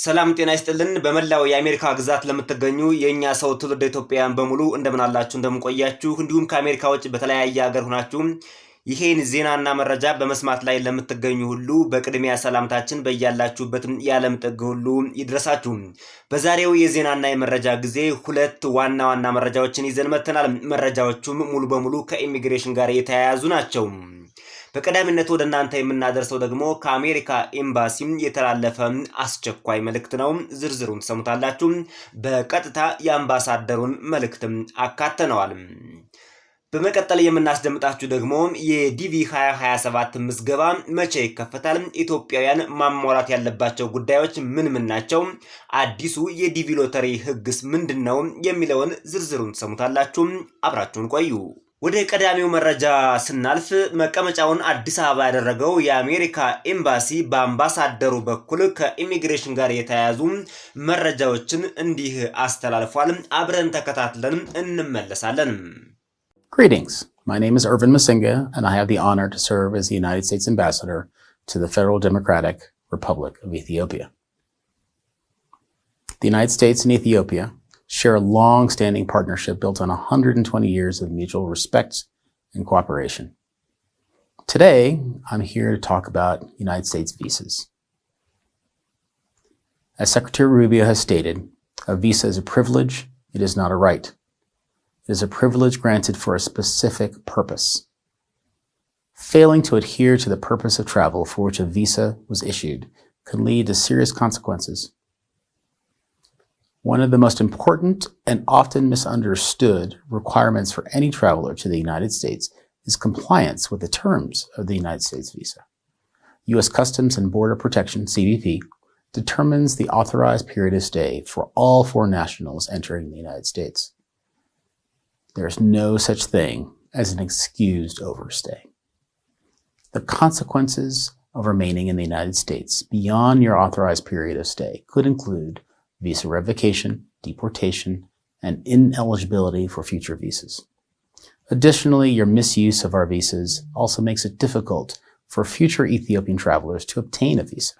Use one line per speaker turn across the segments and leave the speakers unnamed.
ሰላም ጤና ይስጥልን በመላው የአሜሪካ ግዛት ለምትገኙ የኛ ሰው ትውልደ ኢትዮጵያውያን በሙሉ እንደምን አላችሁ እንደምን ቆያችሁ እንዲሁም ከአሜሪካ ውጭ በተለያየ ሀገር ሆናችሁ ይሄን ዜናና መረጃ በመስማት ላይ ለምትገኙ ሁሉ በቅድሚያ ሰላምታችን በእያላችሁበት የዓለም ጥግ ሁሉ ይድረሳችሁ። በዛሬው የዜናና የመረጃ ጊዜ ሁለት ዋና መረጃዎችን ይዘን መጥተናል። መረጃዎቹም ሙሉ በሙሉ ከኢሚግሬሽን ጋር የተያያዙ ናቸው። በቀዳሚነት ወደ እናንተ የምናደርሰው ደግሞ ከአሜሪካ ኤምባሲ የተላለፈ አስቸኳይ መልእክት ነው። ዝርዝሩን ተሰሙታላችሁ። በቀጥታ የአምባሳደሩን መልእክት አካተነዋል። በመቀጠል የምናስደምጣችሁ ደግሞ የዲቪ 2027 ምዝገባ መቼ ይከፈታል? ኢትዮጵያውያን ማሟላት ያለባቸው ጉዳዮች ምን ናቸው? አዲሱ የዲቪ ሎተሪ ህግስ ምንድነው? የሚለውን ዝርዝሩን ተሰሙታላችሁ። አብራችሁን ቆዩ። ወደ ቀዳሚው መረጃ ስናልፍ መቀመጫውን አዲስ አበባ ያደረገው የአሜሪካ ኤምባሲ በአምባሳደሩ በኩል ከኢሚግሬሽን ጋር የተያያዙ መረጃዎችን እንዲህ አስተላልፏል። አብረን ተከታትለን እንመለሳለን።
Greetings. My name is Irvin Masinga and I have the honor to serve as the United States Ambassador to the Federal Democratic Republic of Ethiopia. The United States and Ethiopia share a long-standing partnership built on 120 years of mutual respect and cooperation. Today, I'm here to talk about United States visas. As Secretary Rubio has stated, a visa is a privilege, it is not a right. It is a privilege granted for a specific purpose. Failing to adhere to the purpose of travel for which a visa was issued can lead to serious consequences. One of the most important and often misunderstood requirements for any traveler to the United States is compliance with the terms of the United States visa. U.S. Customs and Border Protection, CBP, determines the authorized period of stay for all foreign nationals entering the United States. There is no such thing as an excused overstay. The consequences of remaining in the United States beyond your authorized period of stay could include visa revocation, deportation, and ineligibility for future visas. Additionally, your misuse of our visas also makes it difficult for future Ethiopian travelers to obtain a visa.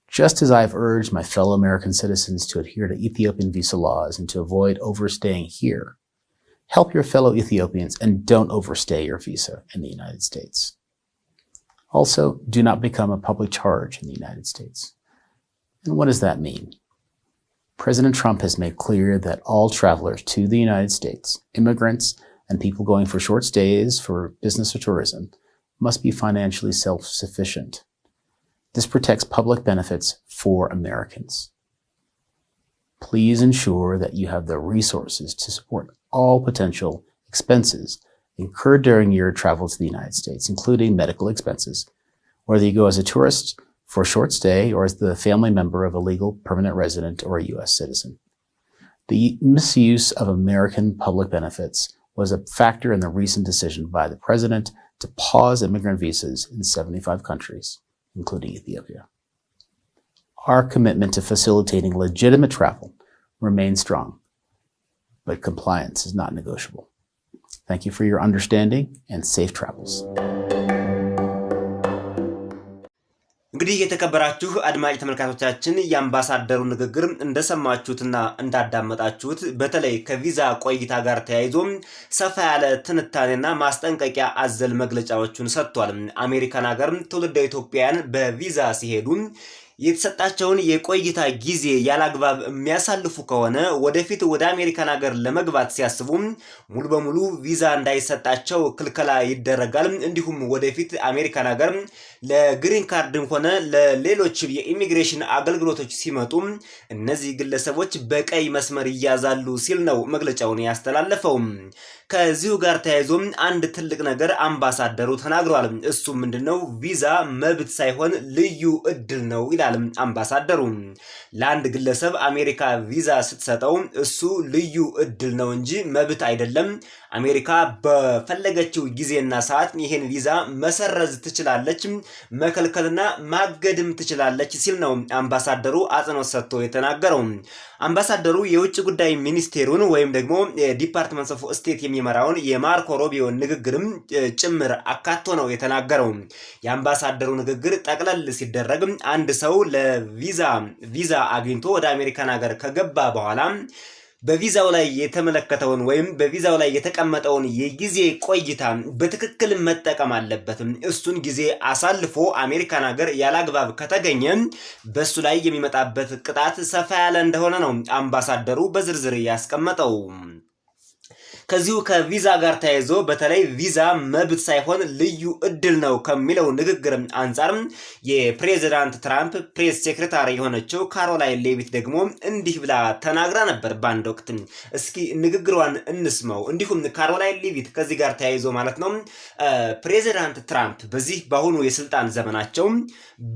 Just as I've urged my fellow American citizens to adhere to Ethiopian visa laws and to avoid overstaying here, help your fellow Ethiopians and don't overstay your visa in the United States. Also, do not become a public charge in the United States. And what does that mean? President Trump has made clear that all travelers to the United States, immigrants and people going for short stays for business or tourism, must be financially self-sufficient. This protects public benefits for Americans. Please ensure that you have the resources to support all potential expenses incurred during your travel to the United States, including medical expenses, whether you go as a tourist for a short stay or as the family member of a legal permanent resident or a U.S. citizen. The misuse of American public benefits was a factor in the recent decision by the president to pause immigrant visas in 75 countries, including Ethiopia. Our commitment to facilitating legitimate travel remains strong, but compliance is not negotiable. Thank you for your understanding and safe travels.
እንግዲህ የተከበራችሁ አድማጭ ተመልካቾቻችን የአምባሳደሩ ንግግር እንደሰማችሁትና እንዳዳመጣችሁት በተለይ ከቪዛ ቆይታ ጋር ተያይዞ ሰፋ ያለ ትንታኔና ማስጠንቀቂያ አዘል መግለጫዎችን ሰጥቷል። አሜሪካን ሀገር ትውልደ ኢትዮጵያውያን በቪዛ ሲሄዱ የተሰጣቸውን የቆይታ ጊዜ ያላግባብ የሚያሳልፉ ከሆነ ወደፊት ወደ አሜሪካን ሀገር ለመግባት ሲያስቡ ሙሉ በሙሉ ቪዛ እንዳይሰጣቸው ክልከላ ይደረጋል። እንዲሁም ወደፊት አሜሪካን ሀገር ለግሪን ካርድም ሆነ ለሌሎች የኢሚግሬሽን አገልግሎቶች ሲመጡ እነዚህ ግለሰቦች በቀይ መስመር ይያዛሉ ሲል ነው መግለጫውን ያስተላለፈው። ከዚሁ ጋር ተያይዞ አንድ ትልቅ ነገር አምባሳደሩ ተናግሯል። እሱ ምንድነው? ቪዛ መብት ሳይሆን ልዩ እድል ነው ይላል አምባሳደሩ። ለአንድ ግለሰብ አሜሪካ ቪዛ ስትሰጠው እሱ ልዩ እድል ነው እንጂ መብት አይደለም። አሜሪካ በፈለገችው ጊዜና ሰዓት ይሄን ቪዛ መሰረዝ ትችላለች፣ መከልከልና ማገድም ትችላለች ሲል ነው አምባሳደሩ አጽንኦት ሰጥቶ የተናገረው። አምባሳደሩ የውጭ ጉዳይ ሚኒስቴሩን ወይም ደግሞ ዲፓርትመንት ኦፍ ስቴት የሚመራውን የማርኮ ሮቢዮ ንግግርም ጭምር አካቶ ነው የተናገረው። የአምባሳደሩ ንግግር ጠቅለል ሲደረግ አንድ ሰው ሰው ለቪዛ አግኝቶ ወደ አሜሪካን ሀገር ከገባ በኋላ በቪዛው ላይ የተመለከተውን ወይም በቪዛው ላይ የተቀመጠውን የጊዜ ቆይታ በትክክል መጠቀም አለበት። እሱን ጊዜ አሳልፎ አሜሪካን ሀገር ያላግባብ ከተገኘ በሱ ላይ የሚመጣበት ቅጣት ሰፋ ያለ እንደሆነ ነው አምባሳደሩ በዝርዝር ያስቀመጠው። ከዚሁ ከቪዛ ጋር ተያይዞ በተለይ ቪዛ መብት ሳይሆን ልዩ እድል ነው ከሚለው ንግግር አንጻር የፕሬዚዳንት ትራምፕ ፕሬስ ሴክሬታሪ የሆነችው ካሮላይን ሌቪት ደግሞ እንዲህ ብላ ተናግራ ነበር በአንድ ወቅት። እስኪ ንግግሯን እንስማው። እንዲሁም ካሮላይን ሌቪት ከዚህ ጋር ተያይዞ ማለት ነው ፕሬዚዳንት ትራምፕ በዚህ በአሁኑ የስልጣን ዘመናቸው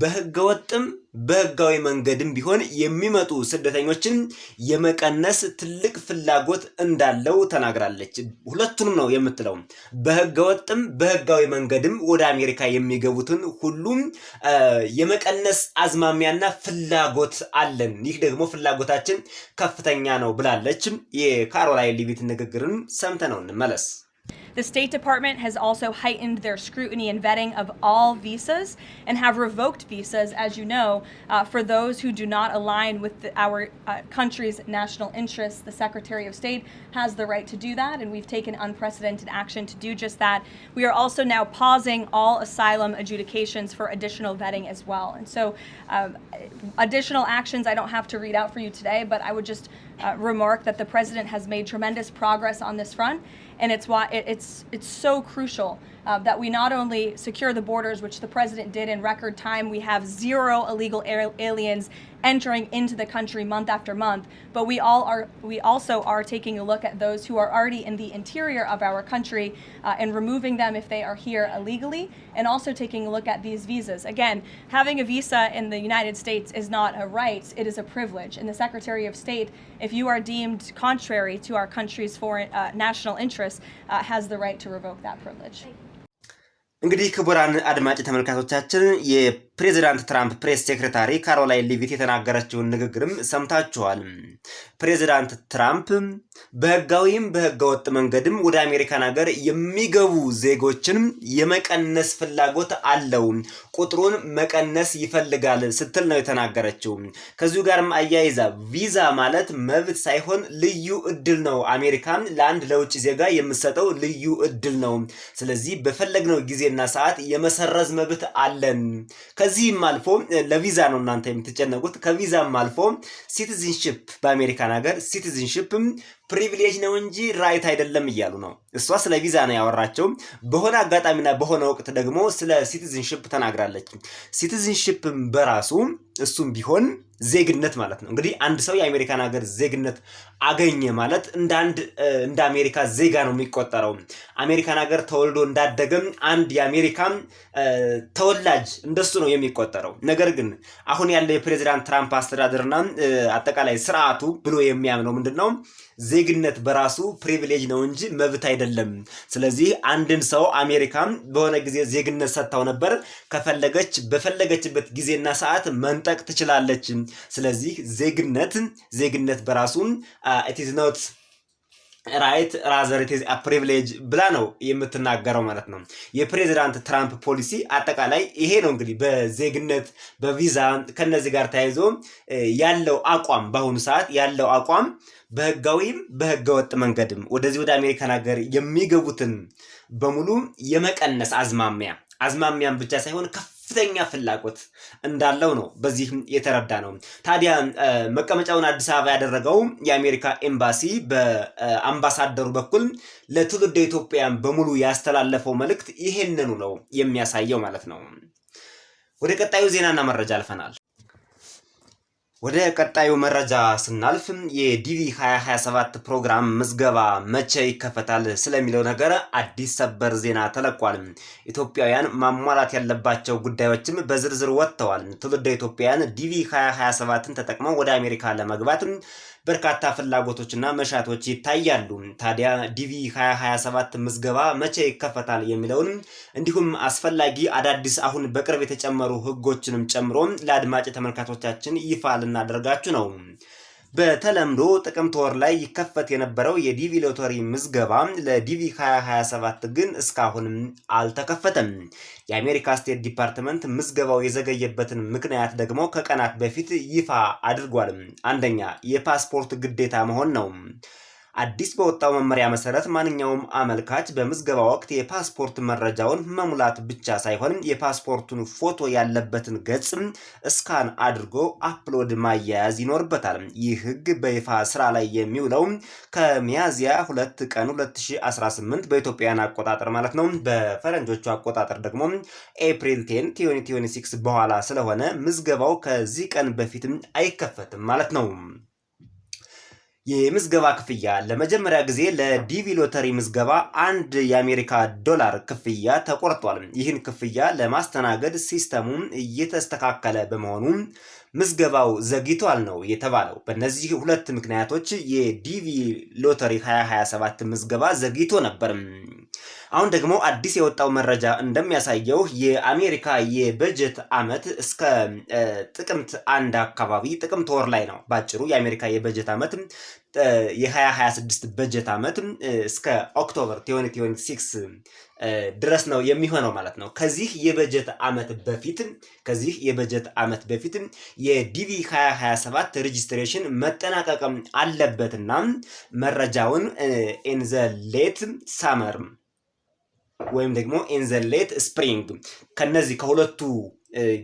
በህገወጥም በህጋዊ መንገድም ቢሆን የሚመጡ ስደተኞችን የመቀነስ ትልቅ ፍላጎት እንዳለው ተናግራለች። ሁለቱንም ነው የምትለው። በህገወጥም በህጋዊ መንገድም ወደ አሜሪካ የሚገቡትን ሁሉም የመቀነስ አዝማሚያና ፍላጎት አለን። ይህ ደግሞ ፍላጎታችን ከፍተኛ ነው ብላለች። የካሮላይን ሌቪት ንግግርን ሰምተነው እንመለስ።
The State Department has also heightened their scrutiny and vetting of all visas and have revoked visas, as you know, for those who do not align with our country's national interests. The Secretary of State has the right to do that, and we've taken unprecedented action to do just that. We are also now pausing all asylum adjudications for additional vetting as well. And so additional actions I don't have to read out for you today, but I would just remark that the President has made tremendous progress on this front. And it's why it's so crucial that we not only secure the borders, which the President did in record time. We have 0 illegal aliens entering into the country month after month, but we also are taking a look at those who are already in the interior of our country and removing them if they are here illegally, and also taking a look at these visas. Again, having a visa in the United States is not a right, it is a privilege. And the Secretary of State, if you are deemed contrary to our country's foreign national interests, has the right to revoke that privilege.
እንግዲህ ክቡራን አድማጭ ተመልካቾቻችን የፕሬዚዳንት ትራምፕ ፕሬስ ሴክሬታሪ ካሮላይን ሌቪት የተናገረችውን ንግግርም ሰምታችኋል። ፕሬዚዳንት ትራምፕ በህጋዊም በህገወጥ መንገድም ወደ አሜሪካን ሀገር የሚገቡ ዜጎችን የመቀነስ ፍላጎት አለው፣ ቁጥሩን መቀነስ ይፈልጋል ስትል ነው የተናገረችው። ከዚሁ ጋርም አያይዛ ቪዛ ማለት መብት ሳይሆን ልዩ እድል ነው፣ አሜሪካን ለአንድ ለውጭ ዜጋ የምትሰጠው ልዩ እድል ነው። ስለዚህ በፈለግነው ጊዜና ሰዓት የመሰረዝ መብት አለን። ከዚህም አልፎ ለቪዛ ነው እናንተ የምትጨነቁት። ከቪዛም አልፎ ሲቲዝንሺፕ በአሜሪካን ሀገር ሲቲዝንሺፕ ፕሪቪሌጅ ነው እንጂ ራይት አይደለም እያሉ ነው። እሷ ስለ ቪዛ ነው ያወራቸው። በሆነ አጋጣሚና በሆነ ወቅት ደግሞ ስለ ሲቲዝንሺፕ ተናግራለች። ሲቲዝንሺፕ በራሱ እሱም ቢሆን ዜግነት ማለት ነው። እንግዲህ አንድ ሰው የአሜሪካን ሀገር ዜግነት አገኘ ማለት እንደ አሜሪካ ዜጋ ነው የሚቆጠረው። አሜሪካን ሀገር ተወልዶ እንዳደገም አንድ የአሜሪካን ተወላጅ እንደሱ ነው የሚቆጠረው። ነገር ግን አሁን ያለው የፕሬዚዳንት ትራምፕ አስተዳደርና አጠቃላይ ስርዓቱ ብሎ የሚያምነው ምንድነው? ዜግነት በራሱ ፕሪቪሌጅ ነው እንጂ መብት አይደለም። ስለዚህ አንድን ሰው አሜሪካን በሆነ ጊዜ ዜግነት ሰጥታው ነበር። ከፈለገች በፈለገችበት ጊዜና ሰዓት መንጠቅ ትችላለች። ስለዚህ ዜግነት በራሱ it is not right rather it is a privilege ብላ ነው የምትናገረው ማለት ነው። የፕሬዚዳንት ትራምፕ ፖሊሲ አጠቃላይ ይሄ ነው። እንግዲህ በዜግነት በቪዛ ከነዚህ ጋር ተያይዞ ያለው አቋም በአሁኑ ሰዓት ያለው አቋም በህጋዊም በህገወጥ መንገድም ወደዚህ ወደ አሜሪካን ሀገር የሚገቡትን በሙሉ የመቀነስ አዝማሚያን ብቻ ሳይሆን ከፍተኛ ፍላጎት እንዳለው ነው በዚህ የተረዳ ነው። ታዲያ መቀመጫውን አዲስ አበባ ያደረገው የአሜሪካ ኤምባሲ በአምባሳደሩ በኩል ለትውልደ ኢትዮጵያውያን በሙሉ ያስተላለፈው መልእክት ይሄንኑ ነው የሚያሳየው ማለት ነው። ወደ ቀጣዩ ዜናና መረጃ አልፈናል። ወደ ቀጣዩ መረጃ ስናልፍ የዲቪ 2027 ፕሮግራም ምዝገባ መቼ ይከፈታል ስለሚለው ነገር አዲስ ሰበር ዜና ተለቋል። ኢትዮጵያውያን ማሟላት ያለባቸው ጉዳዮችም በዝርዝር ወጥተዋል። ትውልደ ኢትዮጵያውያን ዲቪ 2027ን ተጠቅመው ወደ አሜሪካ ለመግባት በርካታ ፍላጎቶችና መሻቶች ይታያሉ። ታዲያ ዲቪ 2027 ምዝገባ መቼ ይከፈታል የሚለውን እንዲሁም አስፈላጊ አዳዲስ አሁን በቅርብ የተጨመሩ ህጎችንም ጨምሮ ለአድማጭ ተመልካቾቻችን ይፋ ልናደርጋችሁ ነው። በተለምዶ ጥቅምት ወር ላይ ይከፈት የነበረው የዲቪ ሎተሪ ምዝገባ ለዲቪ 2027 ግን እስካሁንም አልተከፈተም። የአሜሪካ ስቴት ዲፓርትመንት ምዝገባው የዘገየበትን ምክንያት ደግሞ ከቀናት በፊት ይፋ አድርጓል። አንደኛ የፓስፖርት ግዴታ መሆን ነው። አዲስ በወጣው መመሪያ መሰረት ማንኛውም አመልካች በምዝገባ ወቅት የፓስፖርት መረጃውን መሙላት ብቻ ሳይሆን የፓስፖርቱን ፎቶ ያለበትን ገጽ ስካን አድርጎ አፕሎድ ማያያዝ ይኖርበታል። ይህ ህግ በይፋ ስራ ላይ የሚውለው ከሚያዝያ 2 ቀን 2018 በኢትዮጵያን አቆጣጠር ማለት ነው። በፈረንጆቹ አቆጣጠር ደግሞ ኤፕሪል 10 2026 በኋላ ስለሆነ ምዝገባው ከዚህ ቀን በፊትም አይከፈትም ማለት ነው። የምዝገባ ክፍያ ለመጀመሪያ ጊዜ ለዲቪ ሎተሪ ምዝገባ $1 ክፍያ ተቆርጧል። ይህን ክፍያ ለማስተናገድ ሲስተሙ እየተስተካከለ በመሆኑ ምዝገባው ዘግይቷል ነው የተባለው። በእነዚህ ሁለት ምክንያቶች የዲቪ ሎተሪ 2027 ምዝገባ ዘግይቶ ነበር። አሁን ደግሞ አዲስ የወጣው መረጃ እንደሚያሳየው የአሜሪካ የበጀት ዓመት እስከ ጥቅምት 1 አካባቢ ጥቅምት ወር ላይ ነው። ባጭሩ የአሜሪካ የበጀት ዓመት የ2026 በጀት ዓመት እስከ ኦክቶበር 2026 ድረስ ነው የሚሆነው ማለት ነው። ከዚህ የበጀት ዓመት በፊት የዲቪ 2027 ሬጂስትሬሽን መጠናቀቅ አለበትና መረጃውን ኢን ዘ ሌት ሳመር ወይም ደግሞ ኢን ዘ ሌት ስፕሪንግ ከነዚህ ከሁለቱ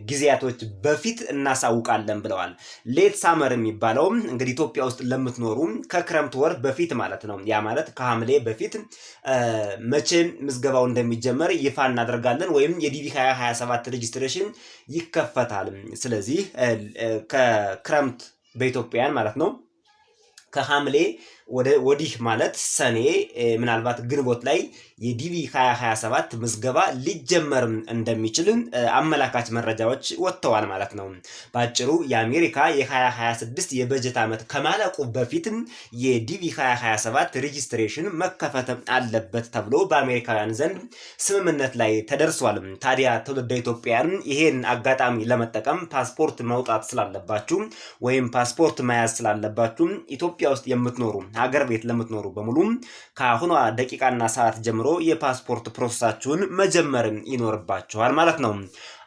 ጊዜያቶች በፊት እናሳውቃለን ብለዋል። ሌት ሳመር የሚባለው እንግዲህ ኢትዮጵያ ውስጥ ለምትኖሩ ከክረምት ወር በፊት ማለት ነው። ያ ማለት ከሐምሌ በፊት መቼ ምዝገባው እንደሚጀመር ይፋ እናደርጋለን ወይም የዲቪ 2027 ሬጂስትሬሽን ይከፈታል። ስለዚህ ከክረምት በኢትዮጵያን ማለት ነው ከሐምሌ ወዲህ ማለት ሰኔ ምናልባት ግንቦት ላይ የዲቪ 2027 ምዝገባ ሊጀመር እንደሚችል አመላካች መረጃዎች ወጥተዋል ማለት ነው። ባጭሩ የአሜሪካ የ2026 የበጀት ዓመት ከማለቁ በፊት የዲቪ 2027 ሬጂስትሬሽን መከፈት አለበት ተብሎ በአሜሪካውያን ዘንድ ስምምነት ላይ ተደርሷል። ታዲያ ትውልደ ኢትዮጵያውያን ይሄን አጋጣሚ ለመጠቀም ፓስፖርት መውጣት ስላለባችሁ ወይም ፓስፖርት መያዝ ስላለባችሁ ኢትዮጵያ ውስጥ የምትኖሩ ሀገር ቤት ለምትኖሩ በሙሉ ከአሁኗ ደቂቃና ሰዓት ጀምሮ የፓስፖርት ፕሮሰሳችሁን መጀመር ይኖርባችኋል ማለት ነው።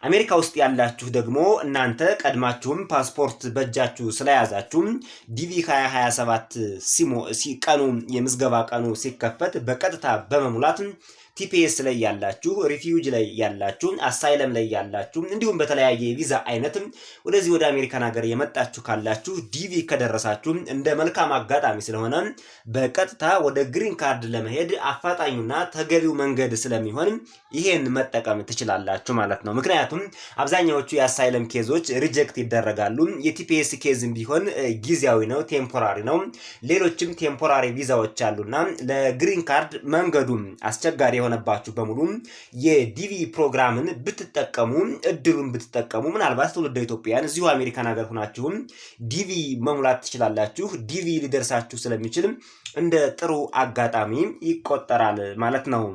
አሜሪካ ውስጥ ያላችሁ ደግሞ እናንተ ቀድማችሁም ፓስፖርት በእጃችሁ ስለያዛችሁ ዲቪ 2027 ቀኑ የምዝገባ ቀኑ ሲከፈት በቀጥታ በመሙላት ቲፒኤስ ላይ ያላችሁ፣ ሪፊውጅ ላይ ያላችሁ፣ አሳይለም ላይ ያላችሁ እንዲሁም በተለያየ ቪዛ አይነት ወደዚህ ወደ አሜሪካን ሀገር የመጣችሁ ካላችሁ ዲቪ ከደረሳችሁ እንደ መልካም አጋጣሚ ስለሆነ በቀጥታ ወደ ግሪን ካርድ ለመሄድ አፋጣኙና ተገቢው መንገድ ስለሚሆን ይሄን መጠቀም ትችላላችሁ ማለት ነው። ምክንያቱም አብዛኛዎቹ የአሳይለም ኬዞች ሪጀክት ይደረጋሉ። የቲፒኤስ ኬዝም ቢሆን ጊዜያዊ ነው፣ ቴምፖራሪ ነው። ሌሎችም ቴምፖራሪ ቪዛዎች አሉና ለግሪን ካርድ መንገዱ አስቸጋሪ የሆነባችሁ በሙሉ የዲቪ ፕሮግራምን ብትጠቀሙ እድሉን ብትጠቀሙ ምናልባት ትውልደ ኢትዮጵያውያን እዚሁ አሜሪካን ሀገር ሆናችሁም ዲቪ መሙላት ትችላላችሁ። ዲቪ ሊደርሳችሁ ስለሚችል እንደ ጥሩ አጋጣሚ ይቆጠራል ማለት ነው።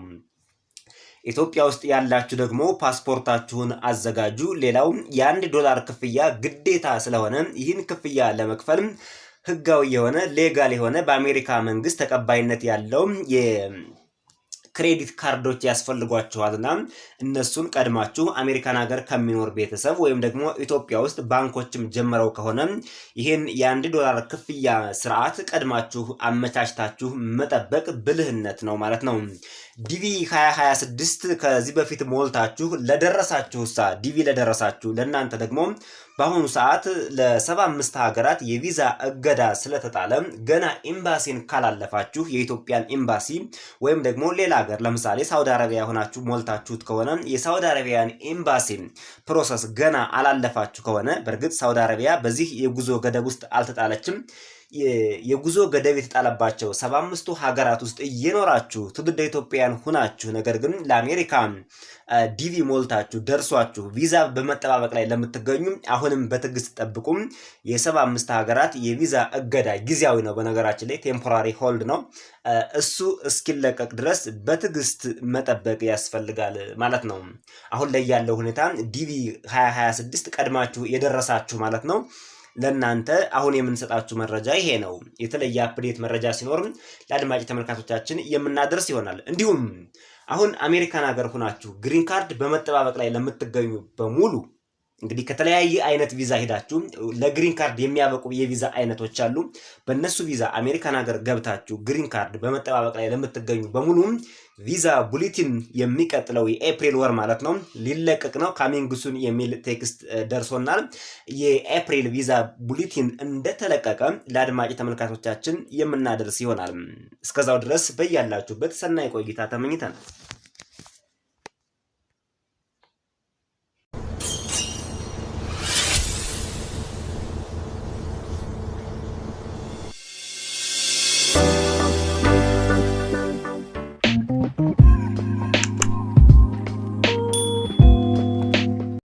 ኢትዮጵያ ውስጥ ያላችሁ ደግሞ ፓስፖርታችሁን አዘጋጁ። ሌላው $1 ክፍያ ግዴታ ስለሆነ ይህን ክፍያ ለመክፈል ህጋዊ የሆነ ሌጋል የሆነ በአሜሪካ መንግስት ተቀባይነት ያለው ክሬዲት ካርዶች ያስፈልጓችኋልና እነሱን ቀድማችሁ አሜሪካን ሀገር ከሚኖር ቤተሰብ ወይም ደግሞ ኢትዮጵያ ውስጥ ባንኮችም ጀምረው ከሆነ ይሄን $1 ክፍያ ስርዓት ቀድማችሁ አመቻችታችሁ መጠበቅ ብልህነት ነው ማለት ነው። ዲቪ 2026 ከዚህ በፊት ሞልታችሁ ለደረሳችሁሳ ዲቪ ለደረሳችሁ ለእናንተ ደግሞ በአሁኑ ሰዓት ለ75 ሀገራት የቪዛ እገዳ ስለተጣለ ገና ኤምባሲን ካላለፋችሁ የኢትዮጵያን ኤምባሲ ወይም ደግሞ ሌላ ሀገር ለምሳሌ ሳውዲ አረቢያ ሆናችሁ ሞልታችሁት ከሆነ የሳውዲ አረቢያን ኤምባሲ ፕሮሰስ ገና አላለፋችሁ ከሆነ በእርግጥ ሳውዲ አረቢያ በዚህ የጉዞ ገደብ ውስጥ አልተጣለችም። የጉዞ ገደብ የተጣለባቸው 75ቱ ሀገራት ውስጥ እየኖራችሁ ትውልደ ኢትዮጵያውያን ሁናችሁ ነገር ግን ለአሜሪካ ዲቪ ሞልታችሁ ደርሷችሁ ቪዛ በመጠባበቅ ላይ ለምትገኙ አሁንም በትዕግስት ጠብቁም። የ75 ሀገራት የቪዛ እገዳ ጊዜያዊ ነው፣ በነገራችን ላይ ቴምፖራሪ ሆልድ ነው። እሱ እስኪለቀቅ ድረስ በትዕግስት መጠበቅ ያስፈልጋል ማለት ነው። አሁን ላይ ያለው ሁኔታ ዲቪ 2026 ቀድማችሁ የደረሳችሁ ማለት ነው ለናንተ አሁን የምንሰጣችሁ መረጃ ይሄ ነው። የተለየ አፕዴት መረጃ ሲኖር ለአድማጭ ተመልካቾቻችን የምናደርስ ይሆናል። እንዲሁም አሁን አሜሪካን ሀገር ሆናችሁ ግሪን ካርድ በመጠባበቅ ላይ ለምትገኙ በሙሉ እንግዲህ ከተለያየ አይነት ቪዛ ሄዳችሁ ለግሪን ካርድ የሚያበቁ የቪዛ አይነቶች አሉ። በእነሱ ቪዛ አሜሪካን ሀገር ገብታችሁ ግሪን ካርድ በመጠባበቅ ላይ ለምትገኙ በሙሉ ቪዛ ቡሌቲን የሚቀጥለው የኤፕሪል ወር ማለት ነው ሊለቀቅ ነው። ካሚንግ ሱን የሚል ቴክስት ደርሶናል። የኤፕሪል ቪዛ ቡሌቲን እንደተለቀቀ ለአድማጭ ተመልካቾቻችን የምናደርስ ይሆናል። እስከዛው ድረስ በያላችሁበት ሰናይ ቆይታ ተመኝተናል።